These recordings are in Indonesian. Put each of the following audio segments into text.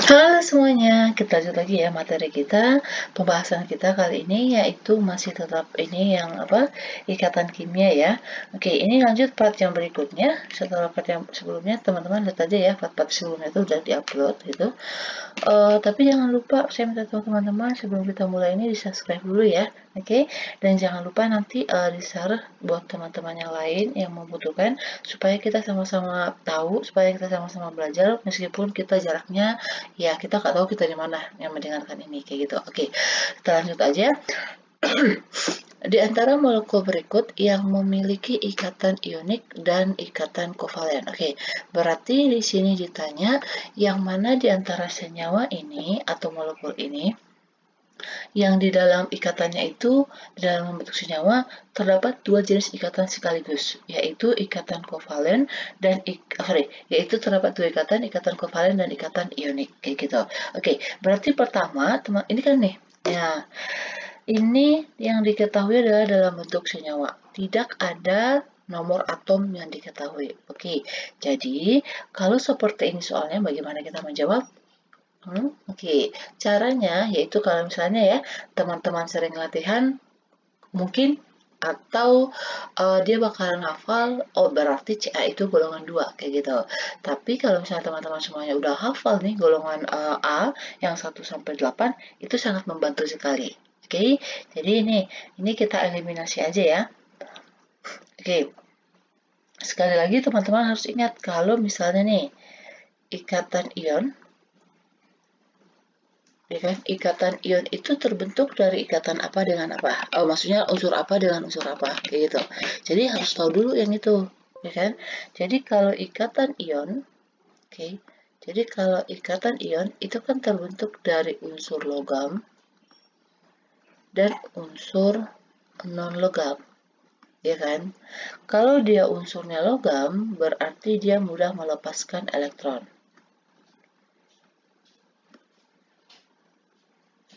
Halo semuanya, kita lanjut lagi ya materi kita. Pembahasan kita kali ini yaitu masih tetap ini yang ikatan kimia ya. Oke, ini lanjut part yang berikutnya. Setelah part yang sebelumnya, teman-teman lihat aja ya, part-part sebelumnya itu udah diupload gitu. Tapi jangan lupa, saya minta tolong teman-teman sebelum kita mulai ini di subscribe dulu ya. Oke, dan jangan lupa nanti di-share buat teman-teman yang lain yang membutuhkan supaya kita sama-sama tahu, supaya kita sama-sama belajar meskipun kita jaraknya ya kita nggak tahu kita di mana yang mendengarkan ini kayak gitu. Oke, kita lanjut aja. Di antara molekul berikut yang memiliki ikatan ionik dan ikatan kovalen. Oke, berarti di sini ditanya yang mana di antara senyawa ini atau molekul ini yang di dalam ikatannya itu di dalam membentuk senyawa terdapat dua jenis ikatan sekaligus, yaitu ikatan kovalen dan yaitu terdapat dua ikatan kovalen dan ikatan ionik kayak gitu. Oke, berarti pertama teman ini kan nih ya. Ini yang diketahui adalah dalam bentuk senyawa. Tidak ada nomor atom yang diketahui. Oke, jadi kalau seperti ini soalnya bagaimana kita menjawab? Oke, caranya yaitu kalau misalnya ya teman-teman sering latihan mungkin atau dia bakalan hafal, oh berarti Ca itu golongan 2 kayak gitu. Tapi kalau misalnya teman-teman semuanya udah hafal nih golongan A yang 1 sampai 8 itu sangat membantu sekali. Oke, jadi ini kita eliminasi aja ya. Oke, sekali lagi teman-teman harus ingat kalau misalnya nih ikatan ion, ya kan? Ikatan ion itu terbentuk dari ikatan apa dengan apa? Oh, maksudnya unsur apa dengan unsur apa, kayak gitu. Jadi harus tahu dulu yang itu, ya kan? Jadi kalau ikatan ion, oke. Jadi kalau ikatan ion itu kan terbentuk dari unsur logam dan unsur non-logam, ya kan? Kalau dia unsurnya logam, berarti dia mudah melepaskan elektron.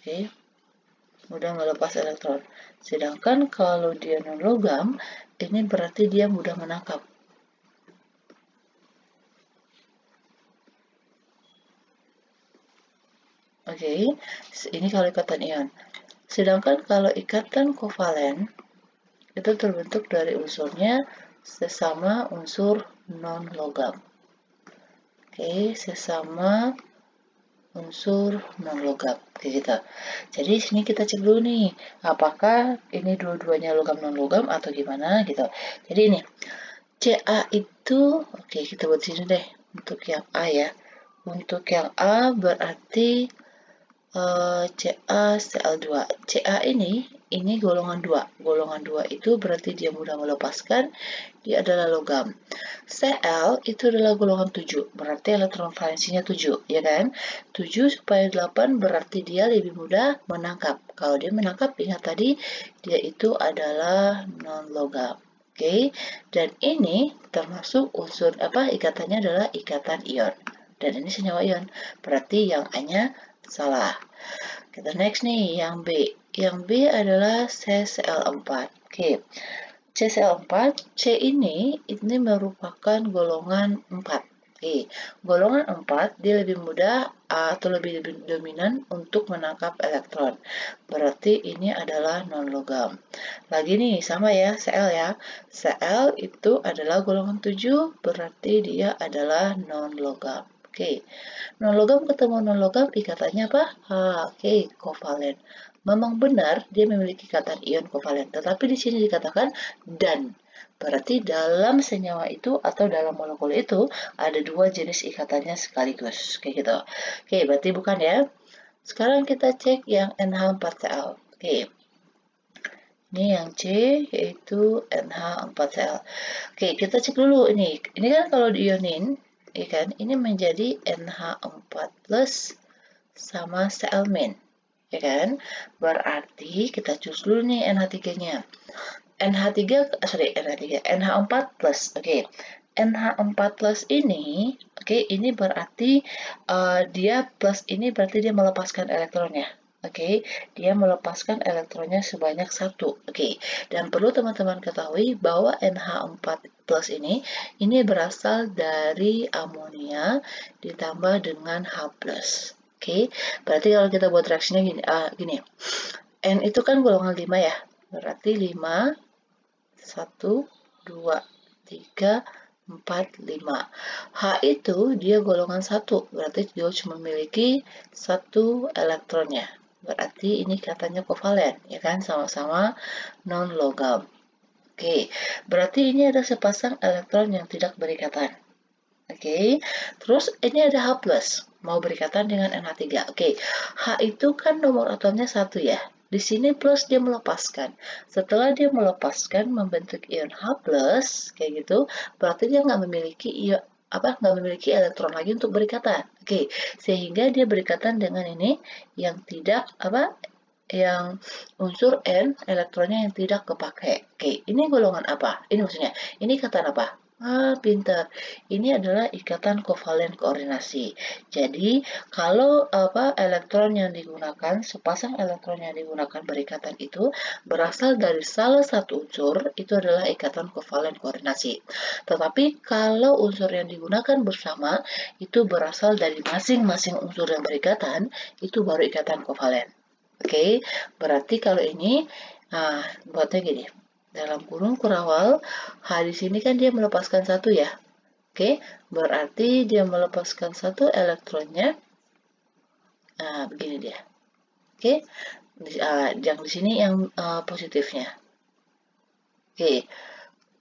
Oke, mudah melepas elektron. Sedangkan kalau dia non-logam, ini berarti dia mudah menangkap. Oke, ini kalau ikatan ion. Sedangkan kalau ikatan kovalen, itu terbentuk dari unsurnya sesama unsur non-logam. Oke, sesama unsur non-logam kayak gitu. Jadi sini kita cek dulu nih, apakah ini dua-duanya logam non-logam atau gimana gitu. Jadi ini Ca itu, oke kita buat sini deh untuk yang A ya. Untuk yang A berarti CaCl2. Ca ini golongan 2. Golongan 2 itu berarti dia mudah melepaskan, dia adalah logam. Cl itu adalah golongan 7, berarti elektron valensinya 7, ya kan? 7 supaya 8 berarti dia lebih mudah menangkap. Kalau dia menangkap, ingat tadi, dia itu adalah non-logam. Oke, dan ini termasuk unsur ikatannya adalah ikatan ion. Dan ini senyawa ion, berarti yang A-nya salah. Kita next nih, yang B. Yang B adalah CCl4. Oke, CCl4, C ini merupakan golongan 4. Oke, golongan 4 dia lebih mudah atau lebih dominan untuk menangkap elektron. Berarti ini adalah non-logam. Lagi nih, sama ya, Cl ya. Cl itu adalah golongan 7, berarti dia adalah non-logam. Oke, non-logam ketemu non-logam ikatannya apa? Oke, kovalen. Memang benar dia memiliki ikatan ion kovalen, tetapi di sini dikatakan dan. Berarti dalam senyawa itu atau dalam molekul itu ada dua jenis ikatannya sekaligus, kayak gitu. Oke, berarti bukan ya. Sekarang kita cek yang NH4Cl. Oke. Ini yang C yaitu NH4Cl. Oke, kita cek dulu ini. Ini kan kalau diionin, ya kan, ini menjadi NH4 plus sama Cl-, ya kan? Berarti kita cus dulu nih NH3-nya. NH4 plus. Oke. NH4 plus ini, ini berarti dia plus ini berarti dia melepaskan elektronnya. Dia melepaskan elektronnya sebanyak 1. Dan perlu teman-teman ketahui bahwa NH4 plus ini berasal dari amonia ditambah dengan H+. Oke, berarti kalau kita buat reaksinya gini. N itu kan golongan 5 ya. Berarti 5, 1, 2, 3, 4, 5. H itu dia golongan 1, berarti dia cuma memiliki 1 elektronnya. Berarti ini katanya kovalen, ya kan? Sama-sama non-logam. Oke, berarti ini ada sepasang elektron yang tidak berikatan. Oke, terus ini ada H+, mau berikatan dengan NH3. Oke, H itu kan nomor atomnya 1 ya. Di sini plus dia melepaskan. Setelah dia melepaskan membentuk ion H+, kayak gitu, berarti dia nggak memiliki elektron lagi untuk berikatan. Oke, sehingga dia berikatan dengan ini yang tidak yang unsur N elektronnya yang tidak kepakai. Oke, ini golongan apa? Ini maksudnya, ini ikatan apa? Pintar. Ini adalah ikatan kovalen koordinasi. Jadi, kalau elektron yang digunakan, sepasang elektron yang digunakan berikatan itu berasal dari salah satu unsur, itu adalah ikatan kovalen koordinasi. Tetapi kalau unsur yang digunakan bersama itu berasal dari masing-masing unsur yang berikatan, itu baru ikatan kovalen. Oke, berarti kalau ini, buatnya gini. Dalam kurung kurawal, H di sini kan dia melepaskan 1 ya. Oke, berarti dia melepaskan 1 elektronnya. Nah, begini dia. Oke, yang di sini yang positifnya. Oke,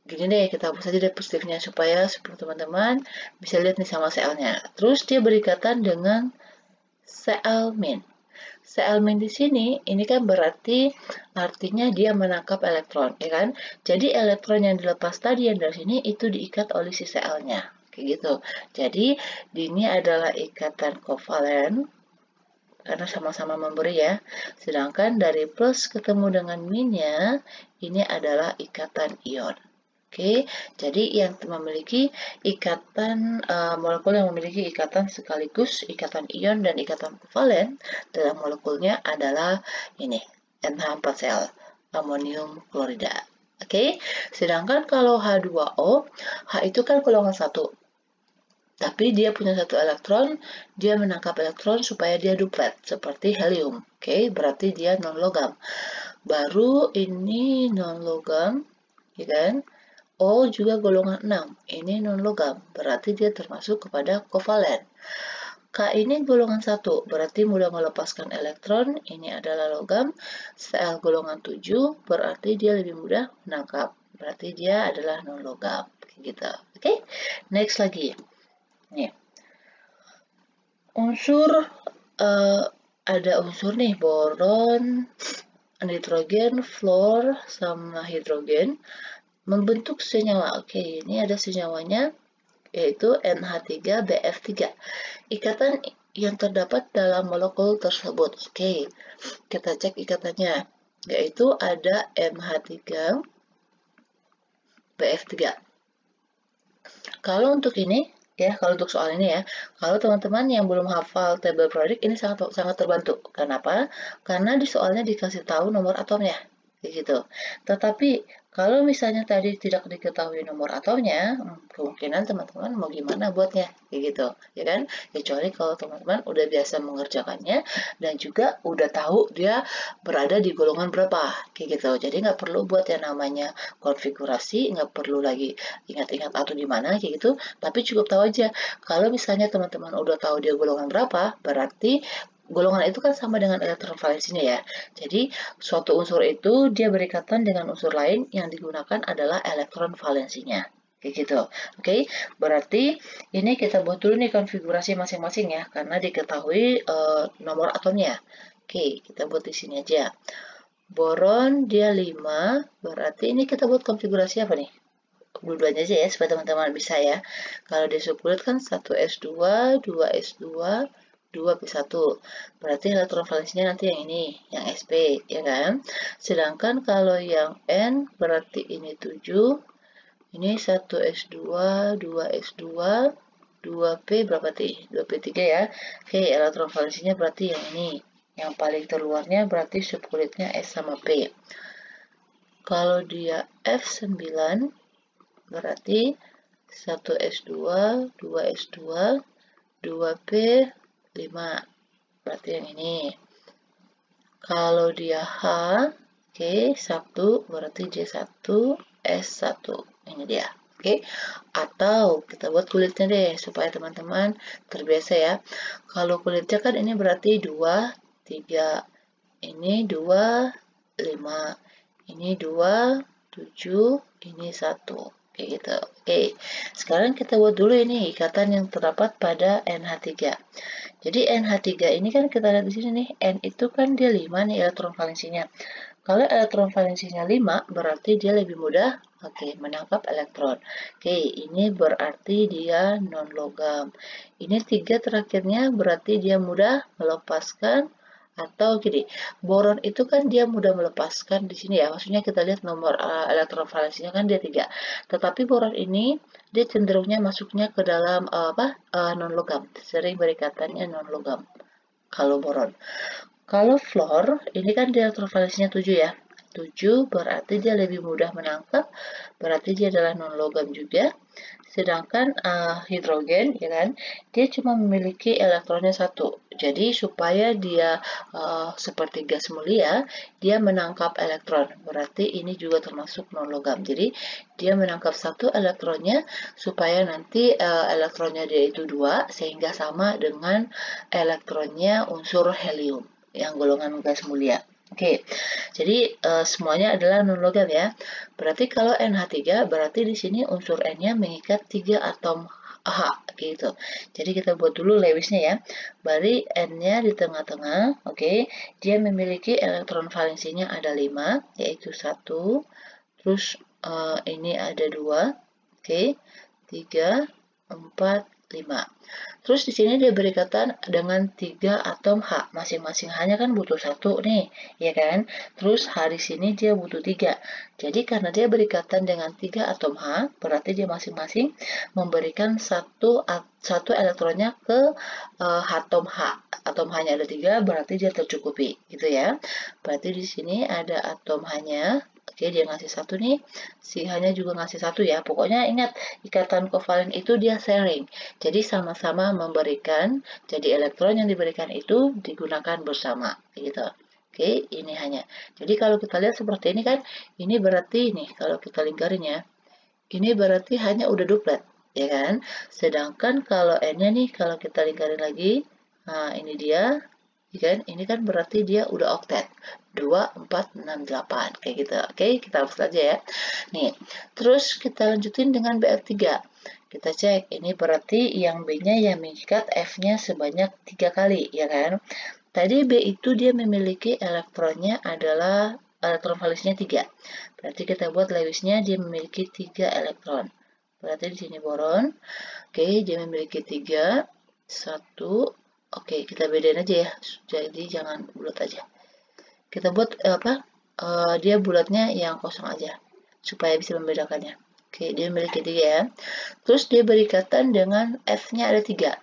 gini deh, kita hapus saja deh positifnya supaya teman-teman bisa lihat nih sama Cl-nya. Terus dia berikatan dengan Cl-. Cl- di sini, ini kan berarti artinya dia menangkap elektron, ya kan? Jadi elektron yang dilepas tadi yang dari sini itu diikat oleh si Cl-nya, kayak gitu. Jadi ini adalah ikatan kovalen karena sama-sama memberi ya. Sedangkan dari plus ketemu dengan minnya, ini adalah ikatan ion. Oke, jadi yang memiliki ikatan molekul yang memiliki ikatan sekaligus ikatan ion dan ikatan kovalen dalam molekulnya adalah ini NH4Cl, amonium klorida. Oke, sedangkan kalau H2O, H itu kan golongan 1. Tapi dia punya 1 elektron, dia menangkap elektron supaya dia duplet seperti helium. Oke, berarti dia non-logam. Baru ini non-logam, ya kan? O juga golongan 6, ini non-logam, berarti dia termasuk kepada kovalen. K ini golongan 1, berarti mudah melepaskan elektron, ini adalah logam. Cl golongan 7, berarti dia lebih mudah menangkap, berarti dia adalah non-logam. Gitu. Oke, next lagi. Nih, unsur, ada unsur nih, boron, nitrogen, fluor, sama hidrogen membentuk senyawa. Oke, ini ada senyawanya yaitu NH3BF3. Ikatan yang terdapat dalam molekul tersebut. Oke, kita cek ikatannya, yaitu ada NH3BF3. Kalau untuk ini, ya, kalau untuk soal ini ya, kalau teman-teman yang belum hafal tabel periodik ini sangat terbantu. Kenapa? Karena di soalnya dikasih tahu nomor atomnya, gitu. Tetapi kalau misalnya tadi tidak diketahui nomor atomnya, kemungkinan teman-teman mau gimana buatnya, kayak gitu, ya kan? Kecuali kalau teman-teman udah biasa mengerjakannya dan juga udah tahu dia berada di golongan berapa, kayak gitu. Jadi nggak perlu buat yang namanya konfigurasi, nggak perlu lagi ingat-ingat atau di mana, kayak gitu. Tapi cukup tahu aja. Kalau misalnya teman-teman udah tahu dia golongan berapa, berarti golongan itu kan sama dengan elektron valensinya ya. Jadi, suatu unsur itu dia berikatan dengan unsur lain yang digunakan adalah elektron valensinya. Kayak gitu. Oke, berarti ini kita buat dulu nih konfigurasi masing-masing ya, karena diketahui nomor atomnya. Oke, kita buat di sini aja. Boron dia 5, berarti ini kita buat konfigurasi apa nih? Dua-duanya aja ya, supaya teman-teman bisa ya. Kalau di subkulit kan 1s2, 2s2, 2p1. Berarti elektron valensinya nanti yang ini, yang sp, ya kan? Sedangkan kalau yang n, berarti ini 7, ini 1s2, 2s2, 2p berapa t? 2p3 ya. Oke, elektron valensinya berarti yang ini. Yang paling terluarnya berarti subkulitnya S sama P. Kalau dia F9, berarti 1s2, 2s2, 2p5. berarti yang ini. Kalau dia H, oke, 1 berarti J1, S1. Ini dia. Oke, atau kita buat kulitnya deh supaya teman-teman terbiasa ya. Kalau kulitnya kan ini berarti 2, 3, ini 2, 5, ini 2, 7, ini 1. Kayak gitu. Oke, sekarang kita buat dulu ini ikatan yang terdapat pada NH3. Jadi NH3 ini kan kita lihat di sini nih, N itu kan dia 5 nih elektron valensinya. Kalau elektron valensinya 5, berarti dia lebih mudah menangkap elektron. Ini berarti dia non-logam. Ini 3 terakhirnya berarti dia mudah melepaskan atau gini, boron itu kan dia mudah melepaskan di sini ya. Maksudnya kita lihat nomor elektron valensinya kan dia 3. Tetapi boron ini dia cenderungnya masuknya ke dalam non-logam. Sering berikatannya non-logam. Kalau boron. Kalau fluor, ini kan dia elektron valensinya 7 ya. 7 berarti dia lebih mudah menangkap, berarti dia adalah non-logam juga. Sedangkan hidrogen, ya kan, dia cuma memiliki elektronnya 1. Jadi supaya dia seperti gas mulia, dia menangkap elektron. Berarti ini juga termasuk non-logam. Jadi dia menangkap 1 elektronnya supaya nanti elektronnya dia itu 2, sehingga sama dengan elektronnya unsur helium yang golongan gas mulia. Jadi semuanya adalah non-logam ya. Berarti kalau NH3 berarti di sini unsur N-nya mengikat 3 atom H gitu. Jadi kita buat dulu Lewisnya ya. Berarti N-nya di tengah-tengah, dia memiliki elektron valensinya ada 5, yaitu 1. Terus ini ada 2, 3, 4, 5. Terus di sini dia berikatan dengan 3 atom H. Masing-masing H-nya kan butuh 1 nih, ya kan? Terus H di sini dia butuh 3. Jadi karena dia berikatan dengan 3 atom H, berarti dia masing-masing memberikan satu elektronnya ke atom H. Atom H-nya ada 3, berarti dia tercukupi, gitu ya. Berarti di sini ada atom H-nya. Dia ngasih 1 nih, si H-nya juga ngasih 1 ya. Pokoknya ingat, ikatan kovalen itu dia sharing. Jadi sama-sama memberikan, jadi elektron yang diberikan itu digunakan bersama, gitu. Ini hanya. Jadi kalau kita lihat seperti ini kan, ini berarti nih, kalau kita lingkarin ya, ini berarti hanya udah duplet, ya kan? Sedangkan kalau N-nya nih, kalau kita lingkarin lagi, nah ini dia, kan ini kan berarti dia udah oktet 2, 4, 6, 8 kayak gitu. Kita hapus aja ya. Nih, terus kita lanjutin dengan Br3. Kita cek, ini berarti yang B-nya yang mengikat F-nya sebanyak 3 kali, ya kan? Tadi B itu dia memiliki elektronnya adalah elektron valensinya 3. Berarti kita buat Lewisnya dia memiliki 3 elektron. Berarti di sini boron. Dia memiliki 3, 1. Kita bedain aja ya. Jadi jangan bulat aja. Kita buat dia bulatnya yang kosong aja supaya bisa membedakannya. Dia memiliki 3 ya. Terus dia berikatan dengan F-nya ada 3.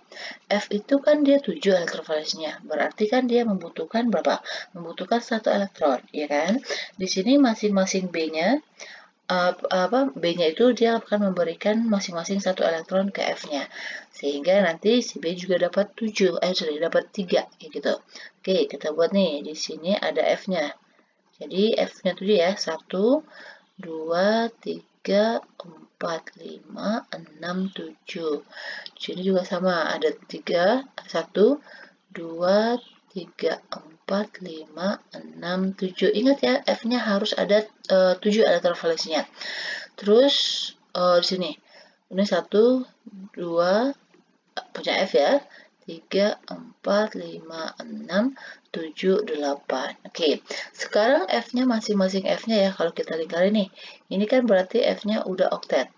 F itu kan dia 7 elektron valensinya. Berarti kan dia membutuhkan berapa? Membutuhkan 1 elektron, ya kan? Di sini masing-masing B-nya B-nya itu dia akan memberikan masing-masing 1 elektron ke F-nya. Sehingga nanti si B juga dapat 7, dapat 3 gitu. Kita buat nih, di sini ada F-nya. Jadi F-nya 7 ya, 1, 2, 3, 4, 5, 6, 7. Di sini juga sama, ada 3, 1, 2, 3, 4, 5, 6, 7. Ingat ya, F-nya harus ada 7 elektron valensinya. Terus di sini, ini 1, 2, punya F ya, 3, 4, 5, 6, 7, 8. Sekarang F-nya masing-masing F-nya ya, kalau kita lingkarin nih. Ini kan berarti F-nya udah oktet,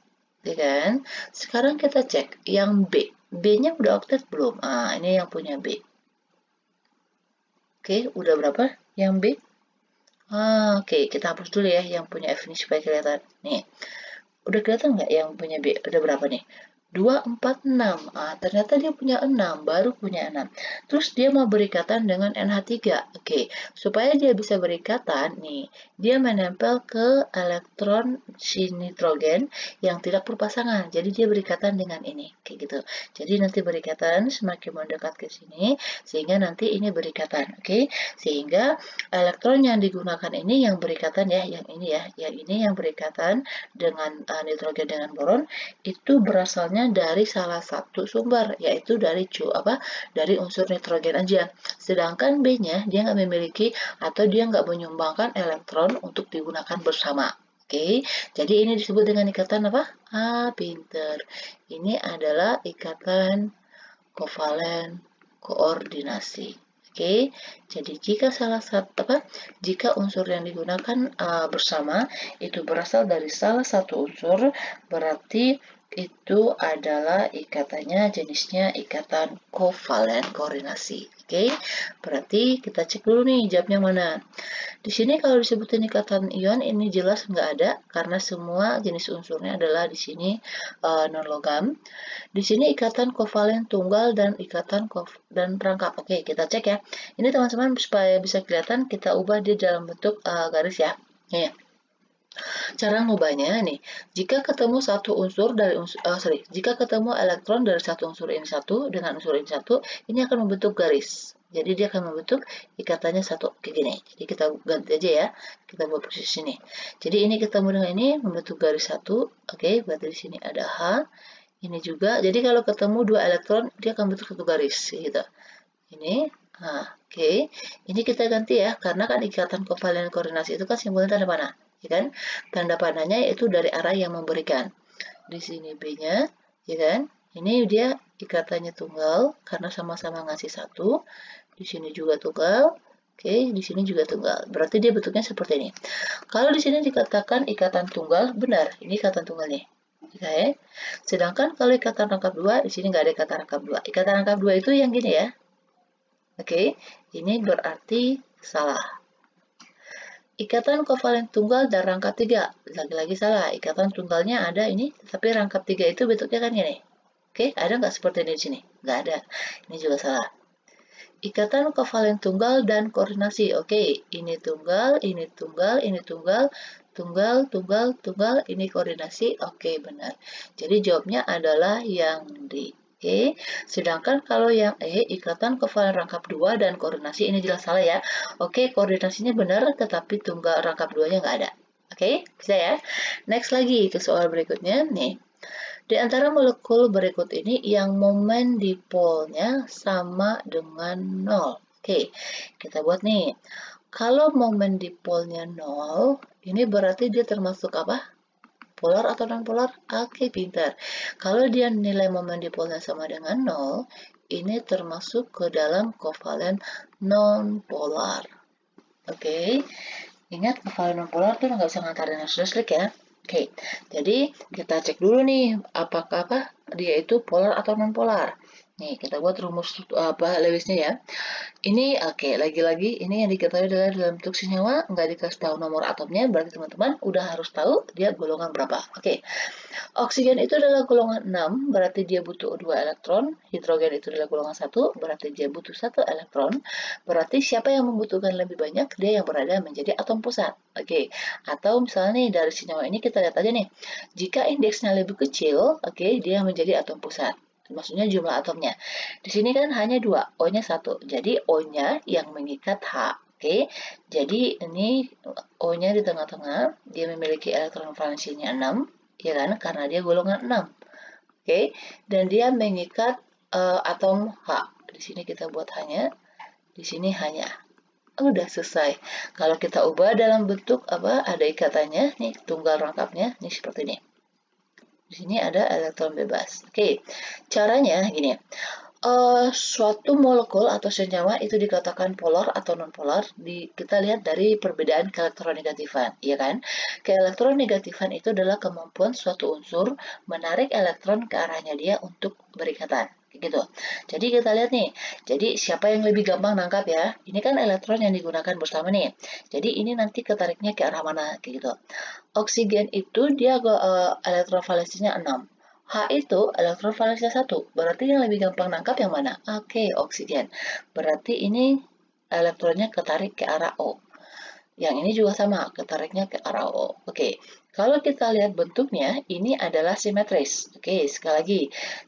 ya kan? Sekarang kita cek yang B. B-nya udah oktet belum? Ini yang punya B. Udah berapa yang B? Kita hapus dulu ya yang punya F ini supaya kelihatan. Nih, udah kelihatan nggak yang punya B? Udah berapa nih? 2, 4, 6. Ternyata dia punya 6, baru punya 6. Terus dia mau berikatan dengan NH3. Oke, supaya dia bisa berikatan, nih, dia menempel ke elektron si nitrogen yang tidak berpasangan. Jadi dia berikatan dengan ini, kayak gitu. Jadi nanti berikatan semakin mendekat ke sini, sehingga nanti ini berikatan. Oke, sehingga elektron yang digunakan ini yang berikatan ya, yang ini yang berikatan dengan nitrogen dengan boron itu berasalnya dari salah satu sumber, yaitu dari unsur nitrogen aja. Sedangkan B-nya dia nggak memiliki atau dia nggak menyumbangkan elektron untuk digunakan bersama. Oke, jadi ini disebut dengan ikatan apa? Pinter. Ini adalah ikatan kovalen koordinasi. Oke, jadi jika unsur yang digunakan bersama itu berasal dari salah satu unsur, berarti itu adalah ikatannya jenisnya ikatan kovalen koordinasi. Oke, berarti kita cek dulu nih jawabnya mana. Di sini kalau disebutin ikatan ion ini jelas nggak ada karena semua jenis unsurnya adalah di sini non logam. Di sini ikatan kovalen tunggal dan ikatan dan rangkap. Oke, kita cek ya. Ini teman-teman supaya bisa kelihatan kita ubah dia dalam bentuk garis ya. Nih. Cara ngubahnya nih, jika ketemu satu unsur dari jika ketemu elektron dari satu unsur ini satu dengan unsur ini satu, ini akan membentuk garis. Jadi dia akan membentuk ikatannya satu kayak gini. Jadi kita ganti aja ya, kita buat posisi sini. Jadi ini ketemu dengan ini membentuk garis satu. Oke, berarti di sini ada H. Ini juga. Jadi kalau ketemu dua elektron, dia akan bentuk satu garis gitu. Ini. Nah, oke. Ini kita ganti ya, karena kan ikatan kovalen koordinasi itu kan simbolnya tanda panah. Ya kan? Tanda panahnya yaitu dari arah yang memberikan. Di sini B-nya, ya kan? Ini dia ikatannya tunggal karena sama-sama ngasih satu. Di sini juga tunggal. Oke, di sini juga tunggal. Berarti dia bentuknya seperti ini. Kalau di sini dikatakan ikatan tunggal, benar. Ini ikatan tunggal nih. Oke. Sedangkan kalau ikatan rangkap dua, di sini nggak ada ikatan rangkap dua. Ikatan rangkap dua itu yang gini ya. Oke, ini berarti salah. Ikatan kovalen tunggal dan rangkap tiga. Lagi-lagi salah. Ikatan tunggalnya ada ini, tapi rangkap tiga itu bentuknya kan gini. Oke, ada nggak seperti ini di sini? Nggak ada. Ini juga salah. Ikatan kovalen tunggal dan koordinasi. Oke, ini tunggal, ini tunggal, ini tunggal, tunggal, tunggal, tunggal, ini koordinasi. Oke, benar. Jadi jawabnya adalah yang D. Oke, sedangkan kalau yang E, ikatan kovalen rangkap 2 dan koordinasi, ini jelas salah ya. Oke, koordinasinya benar, tetapi tunggal rangkap 2-nya nggak ada. Oke, bisa ya. Next lagi ke soal berikutnya. Nih, di antara molekul berikut ini yang momen dipolnya sama dengan 0. Oke, kita buat nih. Kalau momen dipolnya 0, ini berarti dia termasuk apa? Polar atau non-polar? Oke, pintar. Kalau dia nilai momen dipolnya sama dengan 0, ini termasuk ke dalam kovalen non-polar. Oke, ingat kovalen non-polar tuh nggak bisa ngantarin listrik ya. Oke, jadi kita cek dulu nih apakah dia itu polar atau non-polar. Nih, kita buat rumus Lewisnya ya. Ini oke, lagi-lagi ini yang diketahui adalah dalam bentuk senyawa, nggak dikasih tahu nomor atomnya, berarti teman-teman udah harus tahu dia golongan berapa. Oke, oksigen itu adalah golongan 6, berarti dia butuh 2 elektron. Hidrogen itu adalah golongan 1, berarti dia butuh 1 elektron. Berarti siapa yang membutuhkan lebih banyak? Dia yang berada menjadi atom pusat. Oke, atau misalnya nih dari senyawa ini kita lihat aja nih. Jika indeksnya lebih kecil, oke, dia menjadi atom pusat. Maksudnya jumlah atomnya. Di sini kan hanya 2, O-nya 1. Jadi O-nya yang mengikat H. Oke, jadi ini O-nya di tengah-tengah, dia memiliki elektron valensinya 6, ya kan? Karena dia golongan 6. Oke, dan dia mengikat atom H. Di sini kita buat hanya, di sini hanya. Udah selesai. Kalau kita ubah dalam bentuk ada ikatannya, nih tunggal rangkapnya, nih seperti ini. Di sini ada elektron bebas. Oke, caranya gini. Suatu molekul atau senyawa itu dikatakan polar atau non-polar. Kita lihat dari perbedaan keelektronegatifan, ya kan? Keelektronegatifan itu adalah kemampuan suatu unsur menarik elektron ke arahnya dia untuk berikatan. Gitu. Jadi kita lihat nih. Jadi siapa yang lebih gampang nangkap ya? Ini kan elektron yang digunakan bersama nih. Jadi ini nanti ketariknya ke arah mana? Kayak gitu. Oksigen itu dia elektron valensinya 6. H itu elektron valensinya 1. Berarti yang lebih gampang nangkap yang mana? Oke, oksigen. Berarti ini elektronnya ketarik ke arah O. Yang ini juga sama, ketariknya ke arah O. Oke, kalau kita lihat bentuknya, ini adalah simetris. Oke, sekali lagi,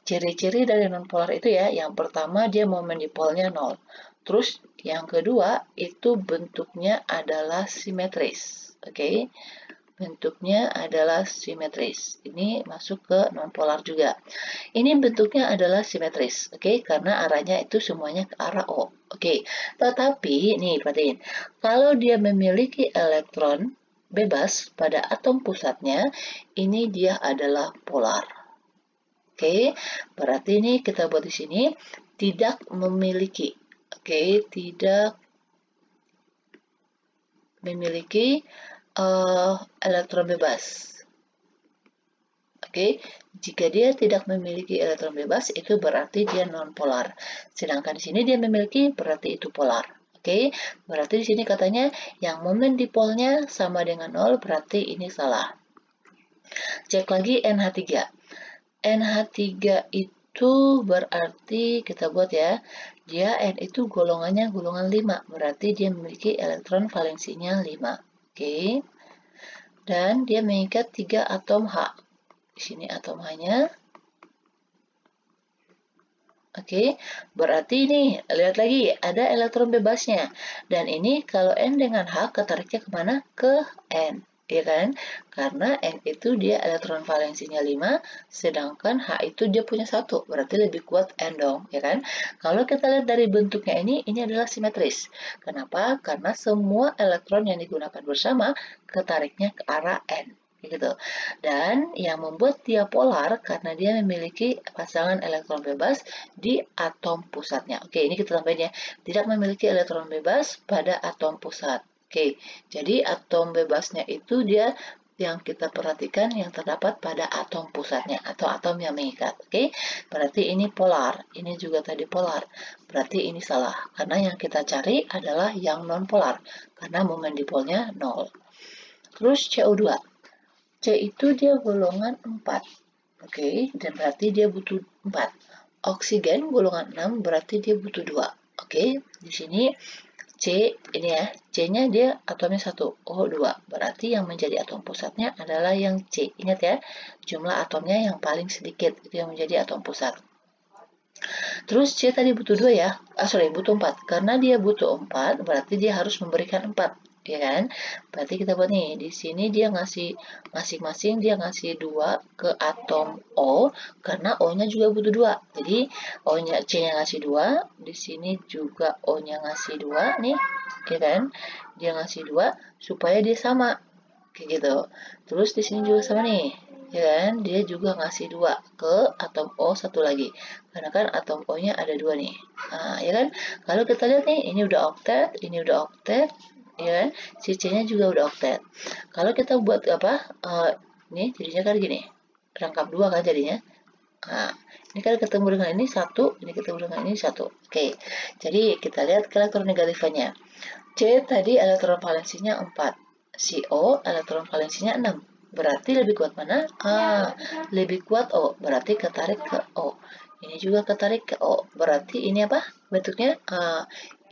ciri-ciri dari nonpolar itu ya, yang pertama dia momen dipolnya 0. Terus yang kedua, itu bentuknya adalah simetris. Oke, bentuknya adalah simetris. Ini masuk ke nonpolar juga. Ini bentuknya adalah simetris, oke? Karena arahnya itu semuanya ke arah O, oke? Tetapi, nih perhatiin, kalau dia memiliki elektron bebas pada atom pusatnya, ini dia adalah polar, oke? Berarti ini kita buat di sini tidak memiliki, oke? Tidak memiliki elektron bebas. Oke, jika dia tidak memiliki elektron bebas, itu berarti dia non-polar. Sedangkan di sini dia memiliki, berarti itu polar. Oke, berarti di sini katanya yang momen dipolnya sama dengan 0, berarti ini salah. Cek lagi NH3. NH3 itu berarti, kita buat ya, dia N itu golongannya golongan 5, berarti dia memiliki elektron valensinya 5. Oke, dan dia mengikat 3 atom H. Di sini atom H-nya. Oke, berarti ini, lihat lagi, ada elektron bebasnya. Dan ini kalau N dengan H, ketariknya kemana? Ke N, ya kan? Karena N itu dia elektron valensinya 5, sedangkan H itu dia punya 1, berarti lebih kuat N dong, ya kan? Kalau kita lihat dari bentuknya ini adalah simetris. Kenapa? Karena semua elektron yang digunakan bersama, ketariknya ke arah N. Gitu. Dan yang membuat dia polar karena dia memiliki pasangan elektron bebas di atom pusatnya. Oke, ini kita tambahin ya. Tidak memiliki elektron bebas pada atom pusat. Oke, jadi atom bebasnya itu dia yang kita perhatikan yang terdapat pada atom pusatnya atau atom yang mengikat. Oke, berarti ini polar. Ini juga tadi polar. Berarti ini salah karena yang kita cari adalah yang non polar karena momen dipolnya 0. Terus CO2. C itu dia golongan 4. Oke, dan berarti dia butuh 4. Oksigen golongan 6 berarti dia butuh 2. Oke, di sini C ini ya, C-nya dia atomnya 1, O2. Berarti yang menjadi atom pusatnya adalah yang C. Ingat ya, jumlah atomnya yang paling sedikit itu yang menjadi atom pusat. Terus C tadi butuh 2 ya, butuh 4. Karena dia butuh 4, berarti dia harus memberikan 4. Ya kan? Berarti kita buat nih, di sini dia ngasih masing-masing dia ngasih 2 ke atom O karena O-nya juga butuh 2. Jadi O-nya C-nya ngasih 2, di sini juga O-nya ngasih 2 nih, ya kan? Dia ngasih 2 supaya dia sama. Kayak gitu. Terus di sini juga sama nih. Ya kan? Dia juga ngasih 2 ke atom O satu lagi. Karena kan atom O-nya ada 2 nih. Nah, ya kan? Kalau kita lihat nih, ini udah oktet, ini udah oktet, ya kan? Si C-nya juga udah oktet. Kalau kita buat apa? Ini jadinya kan gini. Rangkap 2 kan jadinya. Nah, ini kan ketemu dengan ini 1, ini ketemu dengan ini 1. Oke. Jadi kita lihat ke elektronegatifannya. C tadi elektron valensinya 4. Si O elektron valensinya 6. Berarti lebih kuat mana? Lebih kuat O. Berarti ketarik ke O. Ini juga ketarik ke O. Berarti ini apa? Bentuknya?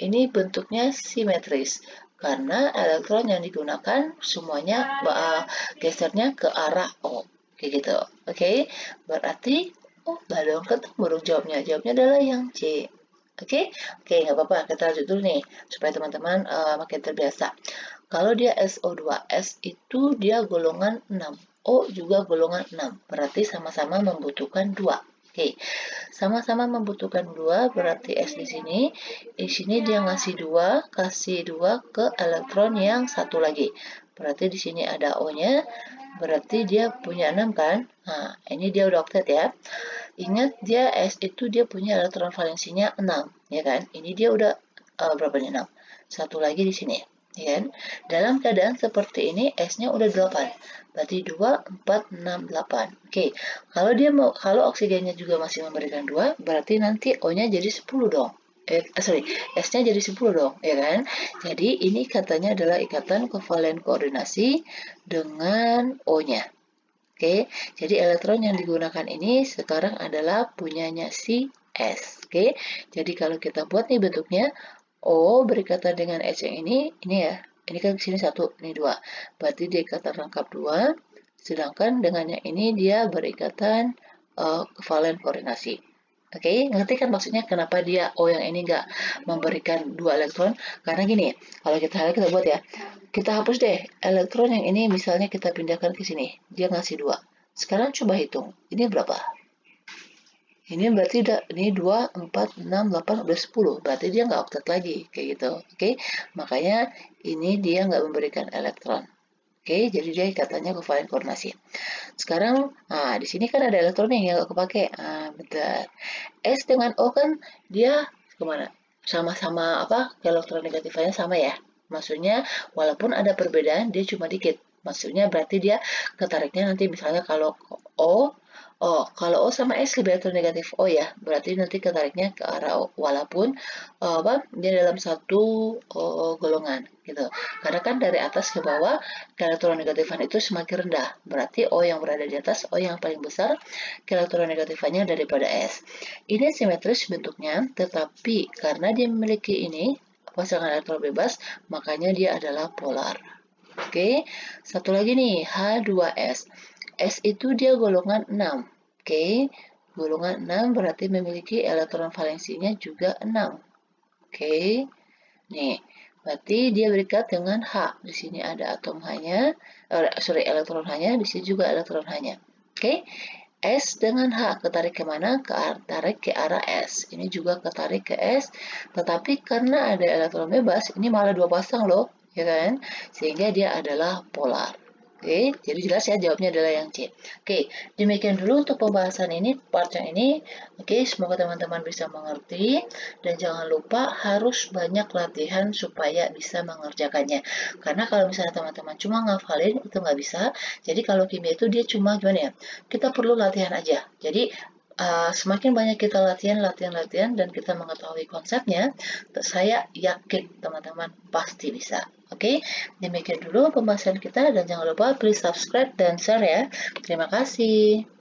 Ini bentuknya simetris. Karena elektron yang digunakan semuanya gesernya ke arah O. Kayak gitu. Oke? Berarti, nggak dong ketemu dong jawabnya. Jawabnya adalah yang C. Oke, nggak apa-apa. Kita lanjut dulu nih, supaya teman-teman makin terbiasa. Kalau dia SO2, S itu dia golongan 6, O juga golongan 6. Berarti sama-sama membutuhkan 2. Oke, sama-sama membutuhkan 2, berarti S di sini. Di sini dia ngasih 2, kasih 2 ke elektron yang satu lagi. Berarti di sini ada O-nya, berarti dia punya 6 kan? Nah, ini dia udah oktet ya. Ingat dia S itu dia punya elektron valensinya 6, ya kan? Ini dia udah berapa nih 6? Satu lagi di sini, ya kan? Dalam keadaan seperti ini S-nya udah 8. Berarti 2, 4, 6, 8. Oke. Kalau oksigennya juga masih memberikan 2, berarti nanti O-nya jadi 10 dong. S-nya jadi 10 dong, ya kan? Jadi ini katanya adalah ikatan kovalen koordinasi dengan O-nya. Oke, jadi elektron yang digunakan ini sekarang adalah punyanya si S. Oke, jadi kalau kita buat nih bentuknya O berikatan dengan S yang ini ya. Ini kan sini 1, ini 2. Berarti dia ikatan rangkap 2. Sedangkan dengan yang ini dia berikatan kevalen koordinasi. Oke, ngerti kan maksudnya kenapa dia O yang ini nggak memberikan 2 elektron? Karena gini, kalau kita buat ya, kita hapus deh elektron yang ini misalnya kita pindahkan ke sini. Dia ngasih 2. Sekarang coba hitung. Ini berapa? Ini berarti ini 2, 4, 6, 8, udah 10. Berarti dia nggak oktet lagi. Kayak gitu. Oke, makanya ini dia nggak memberikan elektron. Oke, jadi dia katanya kevalen koordinasi. Sekarang, nah di sini kan ada elektron yang nggak kepake. Nah, bentar. S dengan O kan dia kemana? Sama-sama apa? Elektronegatifnya sama ya. Maksudnya walaupun ada perbedaan dia cuma dikit. Maksudnya berarti dia ketariknya nanti misalnya kalau kalau O sama S lebih elektronegatif O ya, berarti nanti ketariknya ke arah O walaupun dia dalam satu golongan gitu. Karena kan dari atas ke bawah elektronegatifan itu semakin rendah. Berarti O yang berada di atas O yang paling besar elektronegatifannya daripada S. Ini simetris bentuknya, tetapi karena dia memiliki ini pasangan elektron bebas, makanya dia adalah polar. Oke, satu lagi nih, H2S. S itu dia golongan 6. Oke, golongan 6 berarti memiliki elektron valensinya juga 6. Oke, nih, berarti dia berikat dengan H. Di sini ada atom H-nya, elektron H-nya, di sini juga elektron H-nya. Oke, S dengan H ketarik kemana? Tarik ke arah S. Ini juga ketarik ke S, tetapi karena ada elektron bebas, ini malah 2 pasang loh, ya kan? Sehingga dia adalah polar. Oke, jadi jelas ya jawabnya adalah yang C. Oke, demikian dulu untuk pembahasan ini, part yang ini. Oke, semoga teman-teman bisa mengerti. Dan jangan lupa harus banyak latihan supaya bisa mengerjakannya. Karena kalau misalnya teman-teman cuma ngafalin, itu nggak bisa. Jadi kalau kimia itu dia cuma gimana ya, kita perlu latihan aja. Jadi semakin banyak kita latihan, dan kita mengetahui konsepnya, saya yakin teman-teman pasti bisa. Oke, demikian dulu pembahasan kita dan jangan lupa please subscribe dan share ya. Terima kasih.